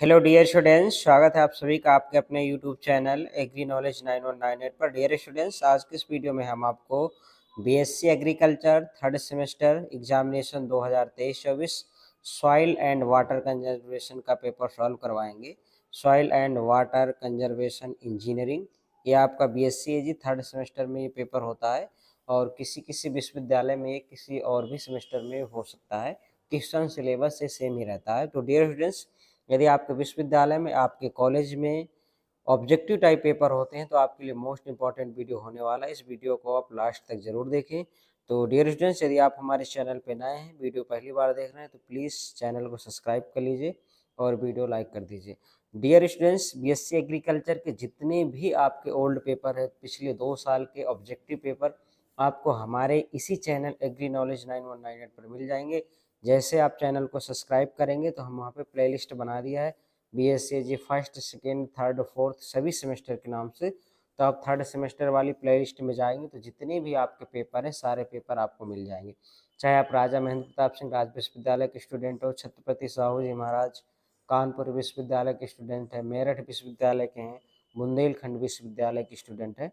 Hello dear students, स्वागत है आप सभी का आपके अपने यूट्यूब चैनल एग्री नॉलेज 9198 पर। डियर स्टूडेंट्स, आज के इस वीडियो में हम आपको BSc agriculture third semester examination 2023-24 soil and water conservation का पेपर सॉल्व करवाएंगे। Soil and water conservation engineering, ये आपका बीएससी है जी, थर्ड सेमेस्टर में ये पेपर होता है और किसी किसी विश्वविद्यालय में किसी और भी सेमेस्टर में हो सकता है। क्वेश्चन सिलेबस से सेम ही रहता है। तो डियर स्टूडेंट्स, यदि आपके विश्वविद्यालय में, आपके कॉलेज में ऑब्जेक्टिव टाइप पेपर होते हैं तो आपके लिए मोस्ट इंपॉर्टेंट वीडियो होने वाला है। इस वीडियो को आप लास्ट तक जरूर देखें। तो डियर स्टूडेंट्स, यदि आप हमारे चैनल पर नए हैं, वीडियो पहली बार देख रहे हैं, तो प्लीज़ चैनल को सब्सक्राइब कर लीजिए और वीडियो लाइक कर दीजिए। डियर स्टूडेंट्स, बीएससी एग्रीकल्चर के जितने भी आपके ओल्ड पेपर है, पिछले 2 साल के ऑब्जेक्टिव पेपर, आपको हमारे इसी चैनल एग्री नॉलेज 9198 पर मिल जाएंगे। जैसे आप चैनल को सब्सक्राइब करेंगे तो हम वहाँ पे प्लेलिस्ट बना दिया है बीएससी जी फर्स्ट, सेकेंड, थर्ड, फोर्थ सभी सेमेस्टर के नाम से। तो आप थर्ड सेमेस्टर वाली प्लेलिस्ट में जाएंगे तो जितने भी आपके पेपर हैं सारे पेपर आपको मिल जाएंगे। चाहे आप राजा महेंद्र प्रताप सिंह राज विश्वविद्यालय के स्टूडेंट हो, छत्रपति साहू जी महाराज कानपुर विश्वविद्यालय के स्टूडेंट हैं, मेरठ विश्वविद्यालय के हैं, बुंदेलखंड विश्वविद्यालय के स्टूडेंट हैं,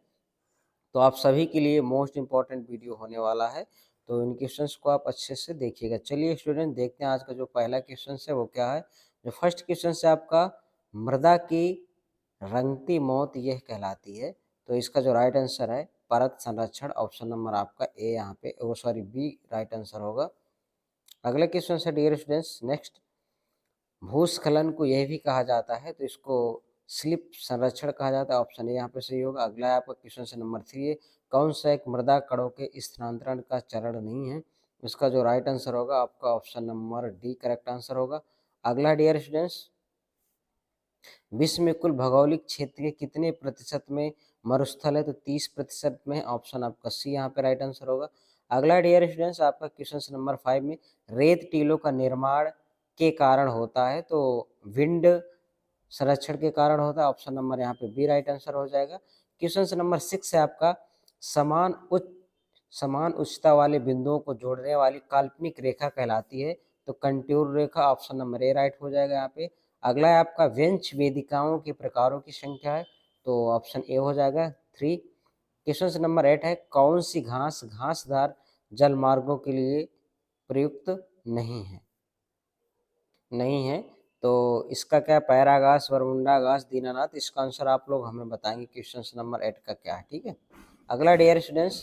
तो आप सभी के लिए मोस्ट इम्पॉर्टेंट वीडियो होने वाला है। तो इन क्वेश्चंस को आप अच्छे से देखिएगा। चलिए स्टूडेंट, देखते हैं आज का जो पहला क्वेश्चन है वो क्या है। जो फर्स्ट क्वेश्चन है आपका, मृदा की रंगती मौत यह कहलाती है। तो इसका जो राइट आंसर है परत संरक्षण, ऑप्शन नंबर आपका ए यहाँ पे, वो सॉरी बी राइट आंसर होगा। अगला क्वेश्चन है डियर स्टूडेंट्स, नेक्स्ट, भूस्खलन को यह भी कहा जाता है, तो इसको स्लिप संरक्षण कहा जाता है, ऑप्शन ए यहाँ पे सही होगा। अगला है आपका क्वेश्चन से नंबर 3 है, कौन सा एक मृदा कणों के स्थानांतरण का चरण नहीं है। इसका जो राइट आंसर होगा आपका option number D correct answer होगा। अगला डियर स्टूडेंट्स, विश्व में कुल भौगोलिक क्षेत्र के कितने प्रतिशत में मरुस्थल है, तो 30% में, ऑप्शन आपका सी यहाँ पे राइट आंसर होगा। अगला डियर स्टूडेंट्स, आपका क्वेश्चन नंबर 5 में, रेत टीलों का निर्माण के कारण होता है, तो विंड संरक्षण के कारण होता है, ऑप्शन नंबर यहाँ पे बी राइट आंसर हो जाएगा। क्वेश्चन नंबर 6 है आपका, समान उच्चता वाले बिंदुओं को जोड़ने वाली काल्पनिक रेखा कहलाती है, तो contour Rekha, option number A right हो जाएगा यहाँ पे। अगला है आपका, वेंच वेदिकाओं के प्रकारों की संख्या है, तो ऑप्शन ए हो जाएगा 3। क्वेश्चन नंबर 8 है, कौन सी घास घासदार जल मार्गों के लिए प्रयुक्त नहीं है, तो इसका क्या, पैरागास, वरमुंडा घास, दीनानाथ, इसका आंसर आप लोग हमें बताएंगे क्वेश्चन नंबर 8 का क्या है, ठीक है। अगला डियर स्टूडेंट्स,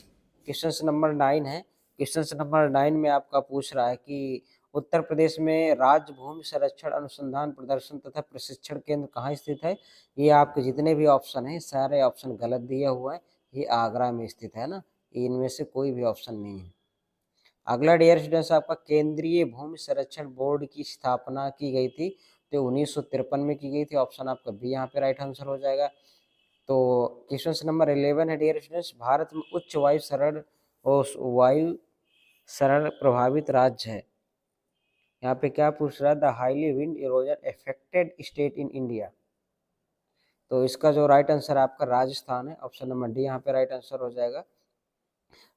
क्वेश्चन नंबर 9 है। क्वेश्चन नंबर 9 में आपका पूछ रहा है कि उत्तर प्रदेश में राज्य भूमि संरक्षण अनुसंधान प्रदर्शन तथा प्रशिक्षण केंद्र कहाँ स्थित है। ये आपके जितने भी ऑप्शन हैं सारे ऑप्शन गलत दिया हुआ है, ये आगरा में स्थित है ना, इनमें से कोई भी ऑप्शन नहीं है। अगला डियर स्टूडेंट्स, आपका केंद्रीय भूमि संरक्षण बोर्ड की स्थापना की गई थी, तो 1953 में की गई थी, ऑप्शन आपका बी यहाँ पे राइट आंसर हो जाएगा। तो क्वेश्चन नंबर 11 है डियर स्टूडेंट्स, भारत में उच्च वायु शरण और वायु शरण प्रभावित राज्य है, यहाँ पे क्या पूछ रहा है, the highly wind erosion affected state in India, तो इसका जो राइट आंसर आपका राजस्थान है, ऑप्शन नंबर डी यहाँ पे राइट आंसर हो जाएगा।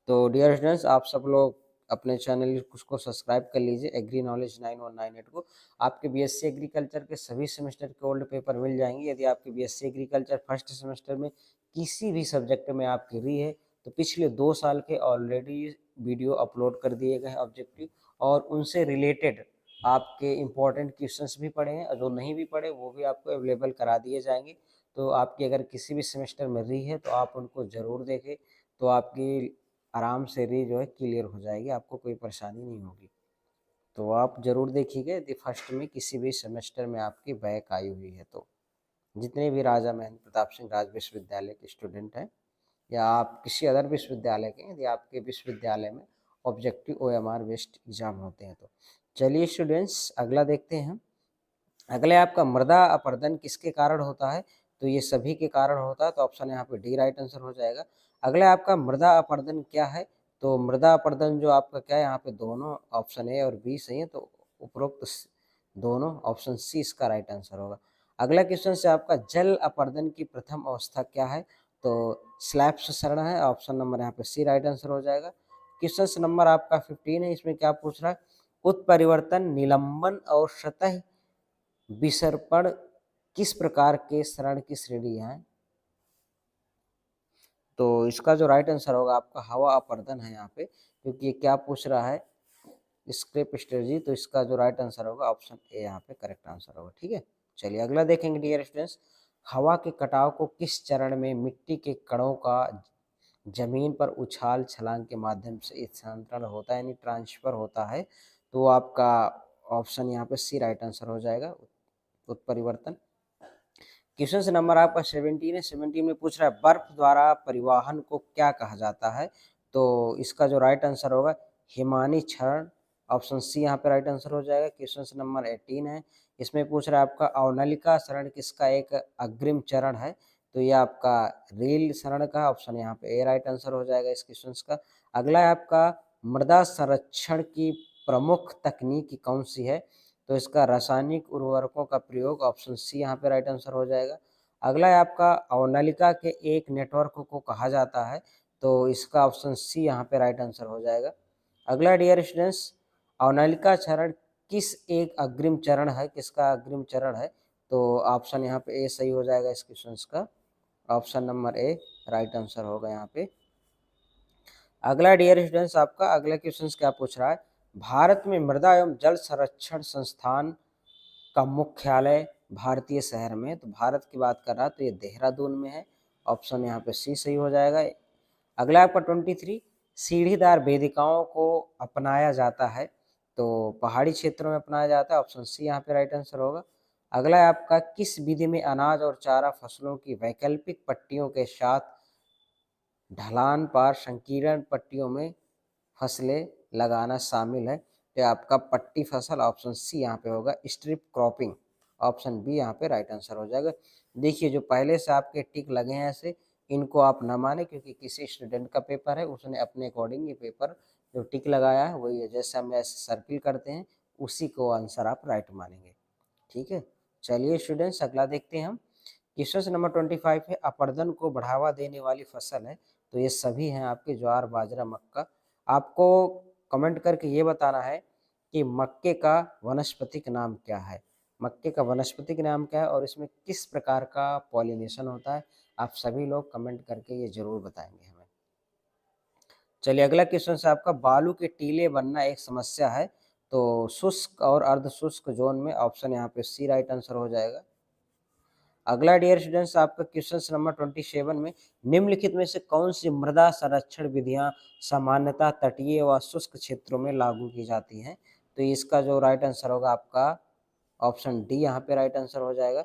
तो डियर स्टूडेंट्स, आप सब लोग अपने चैनल को सब्सक्राइब कर लीजिए एग्री नॉलेज 9198 को। आपके बीएससी एग्रीकल्चर के सभी सेमेस्टर के ओल्ड पेपर मिल जाएंगे। यदि आपके बीएससी एग्रीकल्चर फर्स्ट सेमेस्टर में किसी भी सब्जेक्ट में आपकी री है, तो पिछले 2 साल के ऑलरेडी वीडियो अपलोड कर दिए गए हैं ऑब्जेक्टिव, और उनसे रिलेटेड आपके इम्पोर्टेंट क्वेश्चंस भी पढ़े हैं, और जो नहीं भी पढ़े वो भी आपको अवेलेबल करा दिए जाएंगे। तो आपकी अगर किसी भी सेमेस्टर में री है तो आप उनको ज़रूर देखें, तो आपकी आराम से री जो है क्लियर हो जाएगी, आपको कोई परेशानी नहीं होगी। तो आप ज़रूर देखिएगा यदि फर्स्ट में किसी भी सेमेस्टर में आपकी बैक आई हुई है तो। जितने भी राजा महेंद्र प्रताप सिंह राज विश्वविद्यालय के स्टूडेंट हैं या आप किसी अदर विश्वविद्यालय के, यदि आपके विश्वविद्यालय में ऑब्जेक्टिव ओएमआर बेस्ड एग्जाम होते हैं तो। चलिए स्टूडेंट्स, अगला देखते हैं। अगले आपका, मृदा अपरदन किसके कारण होता है, तो ये सभी के कारण होता है, तो ऑप्शन यहाँ पे डी राइट आंसर हो जाएगा। अगले आपका, मृदा अपरदन क्या है, तो मृदा अपरदन जो आपका क्या है, यहाँ पे दोनों ऑप्शन ए और बी सही है, तो उपरोक्त दोनों, ऑप्शन सी इसका राइट आंसर होगा। अगला क्वेश्चन से आपका, जल अपरदन की प्रथम अवस्था क्या है, तो स्लैब्स सरण है, ऑप्शन नंबर यहाँ पे सी राइट आंसर हो जाएगा। क्वेश्चन नंबर आपका 15 है, इसमें क्या पूछ रहा है, उत्परिवर्तन, निलंबन और सतह विसर्पण किस प्रकार के क्षरण की श्रेणी है? तो इसका जो राइट आंसर होगा आपका हवा अपर्दन है यहाँ पे, क्योंकि ये क्या पूछ रहा है, स्क्रेप स्ट्रेटजी। तो इसका जो राइट आंसर होगा ऑप्शन ए यहाँ पे करेक्ट आंसर होगा। ठीक है, चलिए अगला देखेंगे डियर स्टूडेंट्स। हवा के कटाव को किस चरण में मिट्टी के कणों का जमीन पर उछाल छलांग के माध्यम से स्थानांतरण होता है, यानी ट्रांसफर होता है? तो आपका ऑप्शन यहाँ पे सी राइट आंसर हो जाएगा, उत्परिवर्तन। क्वेश्चन नंबर आपका 17 है। 17 में पूछ रहा है बर्फ द्वारा परिवहन को क्या कहा जाता है? तो इसका जो राइट आंसर होगा हिमानी क्षरण, ऑप्शन सी यहाँ पे राइट आंसर हो जाएगा। क्वेश्चन नंबर 18 है। इसमें पूछ रहा है आपका अवनलिका क्षरण किसका एक अग्रिम चरण है? तो ये आपका रेल क्षरण का, ऑप्शन यहाँ पे ए राइट आंसर हो जाएगा इस क्वेश्चन का। अगला है आपका मृदा संरक्षण की प्रमुख तकनीक कौन सी है? तो इसका रासायनिक उर्वरकों का प्रयोग, ऑप्शन सी यहाँ पे राइट आंसर हो जाएगा। अगला है आपका अवनलिका के एक नेटवर्क को कहा जाता है? तो इसका ऑप्शन सी यहाँ पे राइट आंसर हो जाएगा। अगला डियर स्टूडेंट्स, अवनलिका चरण किस एक अग्रिम चरण है, किसका अग्रिम चरण है? तो ऑप्शन यहाँ पे ए सही हो जाएगा इस क्वेश्चन का, option number A right answer होगा यहाँ पे। अगला डियर स्टूडेंट्स आपका अगला क्वेश्चन क्या पूछ रहा है, भारत में मृदा एवं जल संरक्षण संस्थान का मुख्यालय भारतीय शहर में? तो भारत की बात कर रहा है तो ये देहरादून में है, ऑप्शन यहाँ पे सी सही हो जाएगा। अगला आपका 23, सीढ़ीदार वेदिकाओं को अपनाया जाता है? तो पहाड़ी क्षेत्रों में अपनाया जाता है, ऑप्शन सी यहाँ पे राइट आंसर होगा। अगला है आपका किस विधि में अनाज और चारा फसलों की वैकल्पिक पट्टियों के साथ ढलान पार संकीर्ण पट्टियों में फसलें लगाना शामिल है? तो आपका पट्टी फसल, ऑप्शन सी यहाँ पे होगा स्ट्रिप क्रॉपिंग, ऑप्शन बी यहाँ पे राइट आंसर हो जाएगा। देखिए जो पहले से आपके टिक लगे हैं ऐसे, इनको आप न माने, क्योंकि किसी स्टूडेंट का पेपर है, उसने अपने अकॉर्डिंग ये पेपर जो टिक लगाया है वही है, जैसे हम ऐसे सर्किल करते हैं उसी को आंसर आप राइट मानेंगे। ठीक है, चलिए स्टूडेंट्स अगला देखते हैं हम। क्वेश्चन नंबर 25 है अपर्दन को बढ़ावा देने वाली फसल है? तो ये सभी हैं आपके ज्वार बाजरा मक्का। आपको कमेंट करके ये बताना है कि मक्के का वनस्पतिक नाम क्या है, मक्के का वनस्पतिक नाम क्या है और इसमें किस प्रकार का पॉलिनेशन होता है? आप सभी लोग कमेंट करके ये जरूर बताएंगे हमें। चलिए अगला क्वेश्चन से आपका बालू के टीले बनना एक समस्या है? तो शुष्क और अर्ध शुष्क जोन में, ऑप्शन यहाँ पे सी राइट आंसर हो जाएगा। अगला डियर स्टूडेंट्स आपका क्वेश्चन नंबर 27 में निम्नलिखित में से कौन सी मृदा संरक्षण विधियां सामान्यतः तटीय व शुष्क क्षेत्रों में लागू की जाती हैं? तो इसका जो राइट आंसर होगा आपका ऑप्शन डी यहाँ पे राइट आंसर हो जाएगा।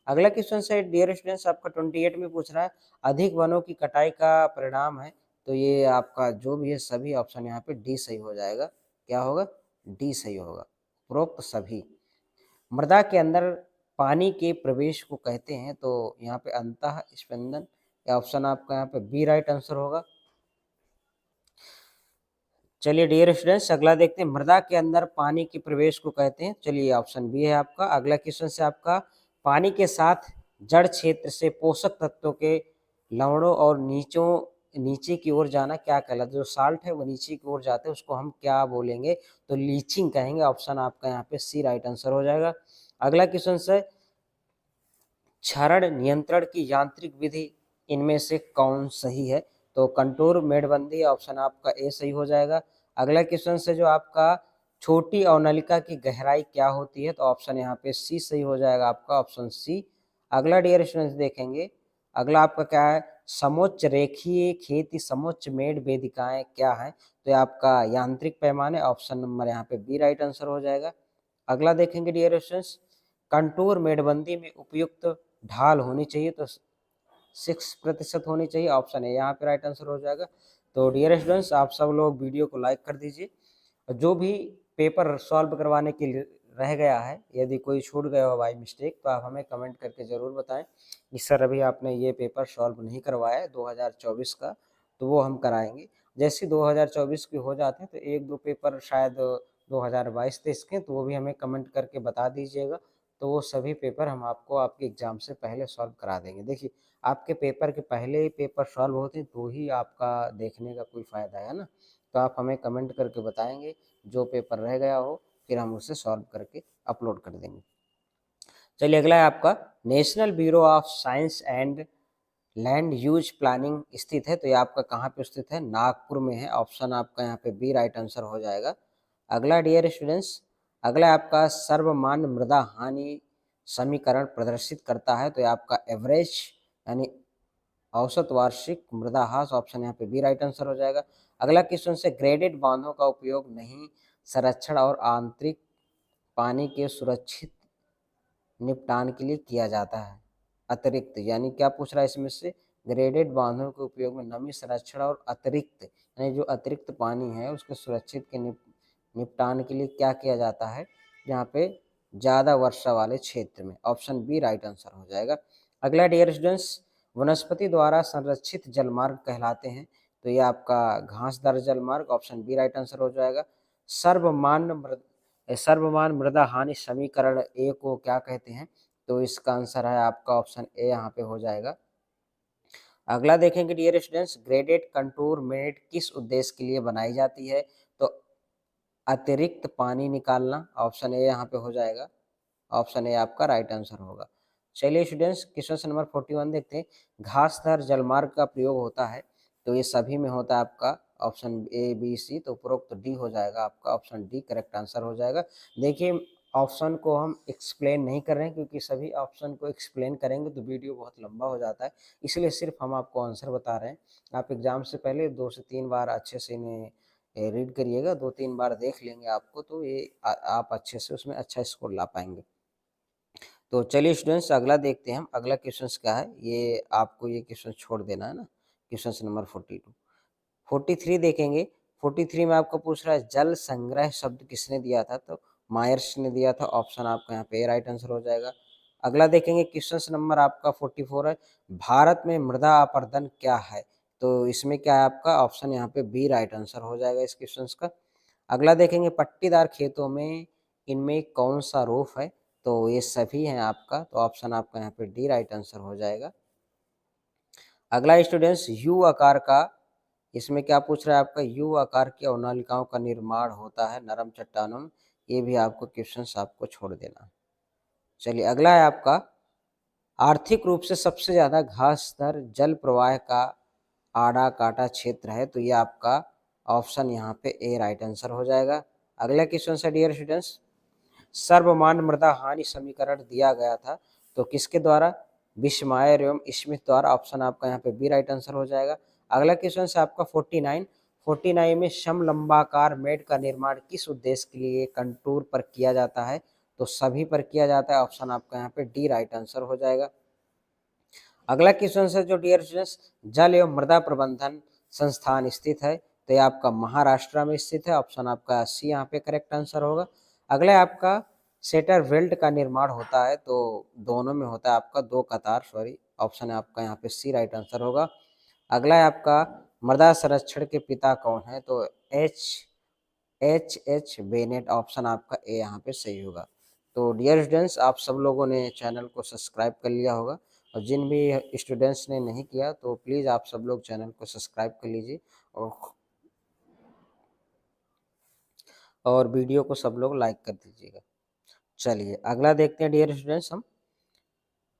अगला क्वेश्चन से डियर स्टूडेंट्स आपका 28 में पूछ रहा है अधिक वनों की कटाई का परिणाम है? तो ये आपका जो भी है सभी ऑप्शन यहाँ पे डी सही हो जाएगा। क्या होगा? डी सही होगा, उपरोक्त सभी। मृदा के अंदर पानी के प्रवेश को कहते हैं? तो यहाँ पे अंतः स्पंदन, या ऑप्शन आपका यहाँ पे बी राइट आंसर होगा। चलिए डियर स्टूडेंट्स अगला देखते हैं, मृदा के अंदर पानी के प्रवेश को कहते हैं? चलिए ऑप्शन बी है आपका। अगला क्वेश्चन से आपका पानी के साथ जड़ क्षेत्र से पोषक तत्वों के लवणों और नीचे की ओर जाना क्या कहलाता है? जो साल्ट है वो नीचे की ओर जाते हैं उसको हम क्या बोलेंगे? तो लीचिंग कहेंगे, ऑप्शन आपका यहाँ पे सी राइट आंसर हो जाएगा। अगला क्वेश्चन से क्षरण नियंत्रण की यांत्रिक विधि इनमें से कौन सही है? तो कंटूर मेड़बंदी, ऑप्शन आपका ए सही हो जाएगा। अगला क्वेश्चन से जो आपका छोटी अवनलिका की गहराई क्या होती है? तो ऑप्शन यहाँ पे सी सही हो जाएगा आपका, ऑप्शन सी। अगला डियर स्टूडेंट्स देखेंगे, अगला आपका क्या है, समोच्च रेखीय खेती समोच्च मेड़ वेदिकाएं क्या है? तो आपका यांत्रिक पैमाने, ऑप्शन नंबर यहाँ पे बी राइट आंसर हो जाएगा। अगला देखेंगे डियर स्टूडेंट्स, कंटूर मेड़बंदी में उपयुक्त ढाल होनी चाहिए? तो 6% होनी चाहिए, ऑप्शन है यहाँ पे राइट आंसर हो जाएगा। तो डियर स्टूडेंट्स आप सब लोग वीडियो को लाइक कर दीजिए। जो भी पेपर सॉल्व करवाने के लिए रह गया है, यदि कोई छूट गया हो बाई मिस्टेक, तो आप हमें कमेंट करके ज़रूर बताएं कि सर अभी आपने ये पेपर सॉल्व नहीं करवाया है 2024 का, तो वो हम कराएंगे। जैसे 2024 के हो जाते हैं तो एक दो पेपर शायद 2022-23 के, तो वो भी हमें कमेंट करके बता दीजिएगा। तो वो सभी पेपर हम आपको आपके एग्ज़ाम से पहले सॉल्व करा देंगे। देखिए आपके पेपर के पहले ही पेपर सॉल्व होते हैं तो ही आपका देखने का कोई फ़ायदा है ना। तो आप हमें कमेंट करके बताएंगे जो पेपर रह गया हो, फिर हम उसे सॉल्व करके अपलोड कर देंगे। चलिए अगला है आपका national bureau of science and land use planning स्थित है, तो ये आपका कहाँ पे स्थित है, नागपुर में है। ऑप्शन आपका यहाँ पे बी राइट आंसर हो जाएगा। अगला डियर स्टूडेंट्स, अगला आपका सर्वमान्य मृदा हानि समीकरण प्रदर्शित करता है, तो ये आपका एवरेज यानी औसत वार्षिक मृदा ह्रास, ऑप्शन यहाँ पे बी राइट आंसर हो जाएगा। अगला क्वेश्चन से ग्रेडेड बांधों का उपयोग नहीं संरक्षण और आंतरिक पानी के सुरक्षित निपटान के लिए किया जाता है, अतिरिक्त यानी क्या पूछ रहा है इसमें से, ग्रेडेड बांधों के उपयोग में नमी संरक्षण और अतिरिक्त यानी जो अतिरिक्त पानी है उसके सुरक्षित के निपटान के लिए क्या किया जाता है, जहाँ पे ज़्यादा वर्षा वाले क्षेत्र में, ऑप्शन बी राइट आंसर हो जाएगा। अगला डियर स्टूडेंट्स, वनस्पति द्वारा संरक्षित जलमार्ग कहलाते हैं, तो ये आपका घासदार जलमार्ग, ऑप्शन बी राइट आंसर हो जाएगा। सर्वमान मृदा हानि समीकरण ए को क्या कहते हैं, तो इसका आंसर है आपका ऑप्शन ए यहाँ पे हो जाएगा। अगला देखेंगे dear students, graded contour made किस उद्देश्य के लिए बनाई जाती है, तो अतिरिक्त पानी निकालना, ऑप्शन ए यहाँ पे हो जाएगा। ऑप्शन ए आपका राइट आंसर होगा। चलिए स्टूडेंट्स क्वेश्चन नंबर 41 देखते हैं। घासदार जलमार्ग का प्रयोग होता है, तो ये सभी में होता है आपका, ऑप्शन ए बी सी, तो उपरोक्त डी हो जाएगा आपका, ऑप्शन डी करेक्ट आंसर हो जाएगा। देखिए ऑप्शन को हम एक्सप्लेन नहीं कर रहे हैं, क्योंकि सभी ऑप्शन को एक्सप्लेन करेंगे तो वीडियो बहुत लंबा हो जाता है, इसलिए सिर्फ हम आपको आंसर बता रहे हैं। आप एग्जाम से पहले 2 से 3 बार अच्छे से इन्हें रीड करिएगा, 2-3 बार देख लेंगे आपको, तो ये आप अच्छे से उसमें अच्छा स्कोर ला पाएंगे। तो चलिए स्टूडेंट्स अगला देखते हैं हम, अगला क्वेश्चन क्या है, ये आपको ये क्वेश्चन छोड़ देना है ना, क्वेश्चन नंबर 42। 43 देखेंगे। 43 में आपको पूछ रहा है जल संग्रह शब्द किसने दिया था, तो मायर्स ने दिया था, ऑप्शन आपका यहाँ पे राइट आंसर हो जाएगा। अगला देखेंगे क्वेश्चन नंबर आपका 44 है, भारत में मृदा अपरदन क्या है, तो इसमें क्या है आपका, ऑप्शन यहाँ पे बी राइट आंसर हो जाएगा इस क्वेश्चन का। अगला देखेंगे पट्टीदार खेतों में इनमें कौन सा रूफ है, तो ये सभी हैं आपका, तो ऑप्शन आपका यहाँ पे डी राइट आंसर हो जाएगा। अगला स्टूडेंट्स यू आकार का, इसमें क्या पूछ रहा है आपका, यू आकार की अवनालिकाओं का निर्माण होता है नरम चट्टानों में, ये भी आपको क्वेश्चंस आपको छोड़ देना। चलिए अगला है आपका, आर्थिक रूप से सबसे ज्यादा घासदार जल प्रवाह का आड़ा काटा क्षेत्र है, तो ये आपका ऑप्शन यहाँ पे ए राइट आंसर हो जाएगा। अगला क्वेश्चन है डियर स्टूडेंट्स, सर्वमान्य मृदा हानि समीकरण दिया गया था, तो किसके द्वारा, बिश्मायर एवं स्मिथ द्वारा, ऑप्शन आपका यहाँ पे बी राइट आंसर हो जाएगा। अगला क्वेश्चन है आपका 49 में समलंबाकार मेड का निर्माण किस उद्देश्य के लिए कंटूर पर किया जाता है, तो सभी पर किया जाता है, ऑप्शन आपका यहाँ पे डी राइट आंसर हो जाएगा। अगला क्वेश्चन है जो डियर स्टूडेंट्स, जल एवं मृदा प्रबंधन संस्थान स्थित है, तो ये आपका महाराष्ट्र में स्थित है, ऑप्शन आपका सी यहाँ पे करेक्ट आंसर होगा। अगला आपका सेटर वेल्ट का निर्माण होता है, तो दोनों में होता है आपका, दो कतार, सॉरी, ऑप्शन आपका यहाँ पे सी राइट आंसर होगा। अगला है आपका मृदा संरक्षण के पिता कौन है, तो एच बेनेट, ऑप्शन आपका ए यहाँ पे सही होगा। तो डियर स्टूडेंट्स आप सब लोगों ने चैनल को सब्सक्राइब कर लिया होगा, और जिन भी स्टूडेंट्स ने नहीं किया तो प्लीज़ आप सब लोग चैनल को सब्सक्राइब कर लीजिए, और वीडियो को सब लोग लाइक कर दीजिएगा। चलिए अगला देखते हैं डियर स्टूडेंट्स हम,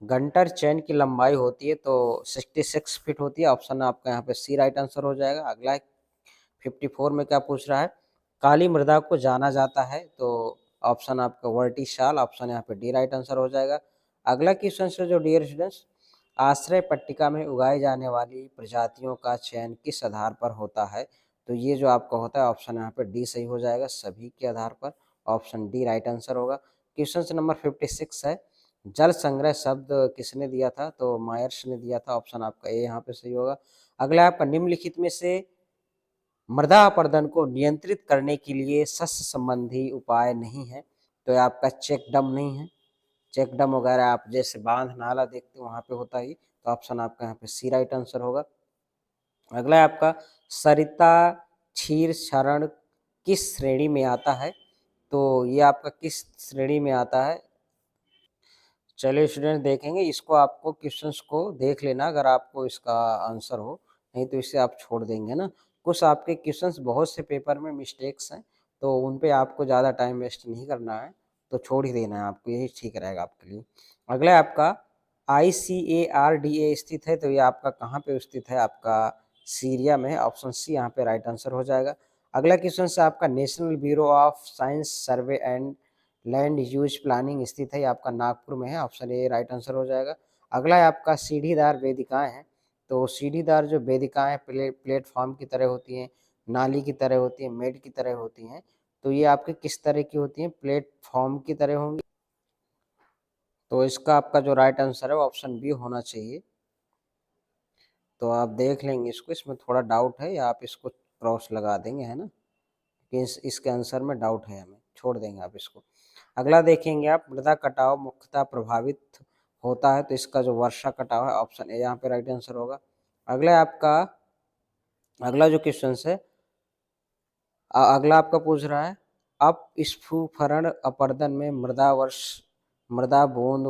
गंटर चैन की लंबाई होती है तो 66 फीट होती है, ऑप्शन आपका यहाँ पे सी राइट आंसर हो जाएगा। अगला 54 में क्या पूछ रहा है, काली मृदा को जाना जाता है, तो ऑप्शन आपका वर्टिशाल, ऑप्शन यहाँ पे डी राइट आंसर हो जाएगा। अगला क्वेश्चन है जो डियर स्टूडेंट्स, आश्रय पट्टिका में उगाई जाने वाली प्रजातियों का चयन किस आधार पर होता है, तो ये जो आपका होता है ऑप्शन यहाँ पे डी सही हो जाएगा, सभी के आधार पर, ऑप्शन डी राइट आंसर होगा। क्वेश्चन नंबर 56 है, जल संग्रह शब्द किसने दिया था, तो मायर्स ने दिया था, ऑप्शन आपका ए यहाँ पे सही होगा। अगला आपका निम्नलिखित में से मृदा अपरदन को नियंत्रित करने के लिए शस्य संबंधी उपाय नहीं है, तो आपका चेक डैम नहीं है, चेक डैम वगैरह आप जैसे बांध नाला देखते हो वहाँ पे होता ही, तो ऑप्शन आपका यहाँ पे सी राइट आंसर होगा। अगला है आपका सरिता क्षीर क्षरण किस श्रेणी में आता है, तो ये आपका किस श्रेणी में आता है, चलिए स्टूडेंट देखेंगे इसको, आपको क्वेश्चंस को देख लेना अगर आपको इसका आंसर हो, नहीं तो इसे आप छोड़ देंगे ना। कुछ आपके क्वेश्चंस बहुत से पेपर में मिस्टेक्स हैं, तो उन पे आपको ज़्यादा टाइम वेस्ट नहीं करना है, तो छोड़ ही देना है आपको, यही ठीक रहेगा आपके लिए। अगला है आपका ICARDA स्थित है, तो ये आपका कहाँ पे स्थित है, आपका सीरिया में है। ऑप्शन सी यहाँ पे राइट आंसर हो जाएगा। अगला क्वेश्चन से आपका national bureau of science survey and land use planning स्थित है, ये आपका नागपुर में है। ऑप्शन ए राइट आंसर हो जाएगा। अगला है आपका सीढ़ीदार वेदिकाएं हैं, तो सीढ़ीदार जो वेदिकाएं प्लेटफॉर्म की तरह होती हैं, नाली की तरह होती हैं, मेड की तरह होती हैं, तो ये आपके किस तरह की होती हैं, प्लेटफॉर्म की तरह होंगी। तो इसका आपका जो राइट आंसर है वो ऑप्शन बी होना चाहिए। तो आप देख लेंगे इसको, इसमें थोड़ा डाउट है या आप इसको क्रॉस लगा देंगे, है ना, कि इसके आंसर में डाउट है, हमें छोड़ देंगे आप इसको। अगला देखेंगे आप, मृदा कटाव मुख्यतः प्रभावित होता है, तो इसका जो वर्षा कटाव है ऑप्शन ए यहाँ पे राइट आंसर होगा। अगला है आपका, अगला जो क्वेश्चन है, अगला आपका पूछ रहा है अपस्फुफरण अपर्दन में मृदा बूंद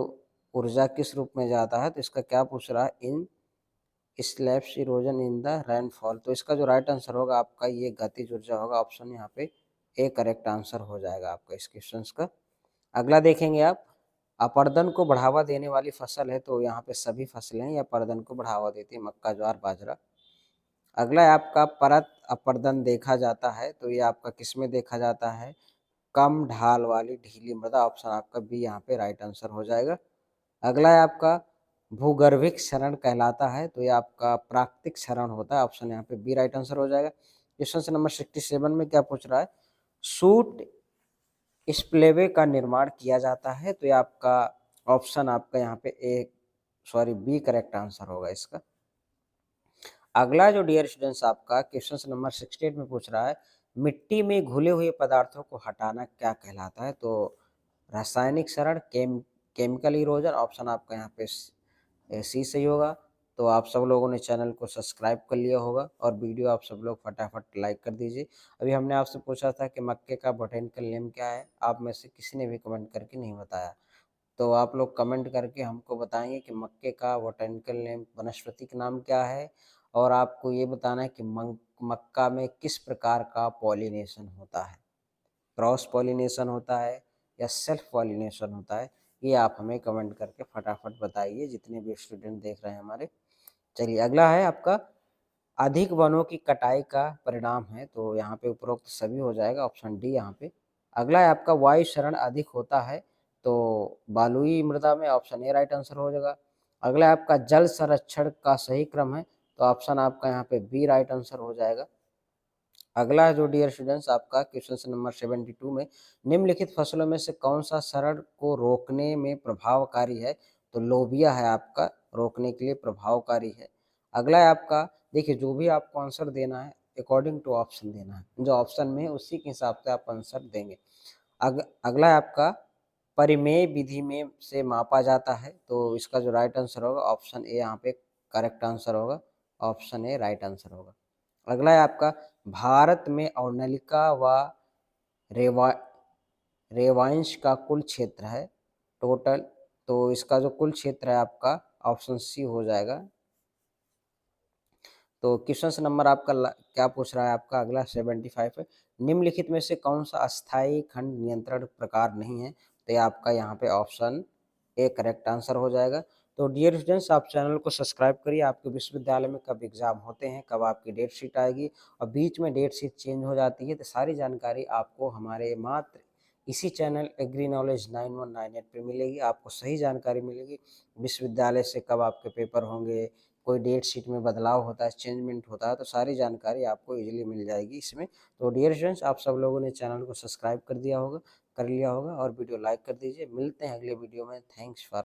ऊर्जा किस रूप में जाता है, तो इसका क्या पूछ रहा है, in slabs erosion in the rainfall. तो इसका जो राइट आंसर होगा आपका ये गतिज ऊर्जा होगा। ऑप्शन यहाँ पे ए करेक्ट आंसर हो जाएगा आपका इस क्वेश्चन का। अगला देखेंगे आप, अपर्दन को बढ़ावा देने वाली फसल है, तो यहाँ पे सभी फसलें या अपर्दन को बढ़ावा देती है, मक्का, ज्वार, बाजरा। अगला है आपका परत अपर्दन देखा जाता है, तो ये आपका किस में देखा जाता है, कम ढाल वाली ढीली मृदा। ऑप्शन आपका बी यहाँ पे राइट आंसर हो जाएगा। अगला है आपका भूगर्भिक क्षरण कहलाता है, तो ये आपका प्राकृतिक क्षरण होता है। ऑप्शन यहाँ पे बी राइट आंसर हो जाएगा। क्वेश्चन नंबर 67 में क्या पूछ रहा है, सूट स्प्लेवे का निर्माण किया जाता है, तो ये आपका ऑप्शन आपका यहाँ पे बी करेक्ट आंसर होगा इसका। अगला जो डियर स्टूडेंट्स आपका क्वेश्चन नंबर 68 में पूछ रहा है, मिट्टी में घुले हुए पदार्थों को हटाना क्या कहलाता है, तो रासायनिक क्षरण, केमिकल इरोजन। ऑप्शन आपका यहाँ पे सी सही होगा। तो आप सब लोगों ने चैनल को सब्सक्राइब कर लिया होगा और वीडियो आप सब लोग फटाफट लाइक कर दीजिए। अभी हमने आपसे पूछा था कि मक्के का बोटेनिकल नेम क्या है, आप में से किसी ने भी कमेंट करके नहीं बताया, तो आप लोग कमेंट करके हमको बताएंगे कि मक्के का बोटेनिकल नेम, वनस्पतिक नाम क्या है, और आपको ये बताना है कि मक्का में किस प्रकार का पॉलिनेशन होता है, क्रॉस पॉलिनेशन होता है या सेल्फ पॉलिनेशन होता है, ये आप हमें कमेंट करके फटाफट बताइए, जितने भी स्टूडेंट देख रहे हैं हमारे। चलिए अगला है आपका, अधिक वनों की कटाई का परिणाम है, तो यहाँ पे उपरोक्त सभी हो जाएगा, ऑप्शन डी यहाँ पे। अगला है आपका वायु क्षरण अधिक होता है, तो बालुई मृदा में। ऑप्शन ए राइट आंसर हो जाएगा। अगला है आपका जल संरक्षण का सही क्रम है, तो ऑप्शन आपका यहाँ पे बी राइट आंसर हो जाएगा। अगला है जो डियर स्टूडेंट्स आपका क्वेश्चन नंबर 72 में, निम्नलिखित फसलों में से कौन सा सड़न को रोकने में प्रभावकारी है, तो लोबिया है आपका, रोकने के लिए प्रभावकारी है। अगला है आपका, देखिए जो भी आपको आंसर देना है अकॉर्डिंग टू ऑप्शन देना है, जो ऑप्शन में है उसी के हिसाब से आप आंसर देंगे। अगला है आपका, परिमेय विधि में से मापा जाता है, तो इसका जो राइट आंसर होगा ऑप्शन ए यहाँ पे करेक्ट आंसर होगा। ऑप्शन ए राइट आंसर होगा। अगला है आपका, भारत में और्नलिका व रेवा रेवांश का कुल क्षेत्र है टोटल, तो इसका जो कुल क्षेत्र है आपका ऑप्शन सी हो जाएगा। तो क्वेश्चन नंबर आपका क्या पूछ रहा है आपका, अगला 75 है, निम्नलिखित में से कौन सा अस्थायी खंड नियंत्रण प्रकार नहीं है, तो ये आपका यहाँ पे ऑप्शन ए करेक्ट आंसर हो जाएगा। तो डियर स्टूडेंट्स, आप चैनल को सब्सक्राइब करिए, आपके विश्वविद्यालय में कब एग्जाम होते हैं, कब आपकी डेट शीट आएगी, और बीच में डेट शीट चेंज हो जाती है, तो सारी जानकारी आपको हमारे मात्र इसी चैनल एग्री नॉलेज 9198 पे मिलेगी। आपको सही जानकारी मिलेगी, विश्वविद्यालय से कब आपके पेपर होंगे, कोई डेट शीट में बदलाव होता है, चेंजमेंट होता है, तो सारी जानकारी आपको इजीली मिल जाएगी इसमें। तो डियर स्टूडेंट्स, आप सब लोगों ने चैनल को सब्सक्राइब कर लिया होगा और वीडियो लाइक कर दीजिए। मिलते हैं अगले वीडियो में। Thanks for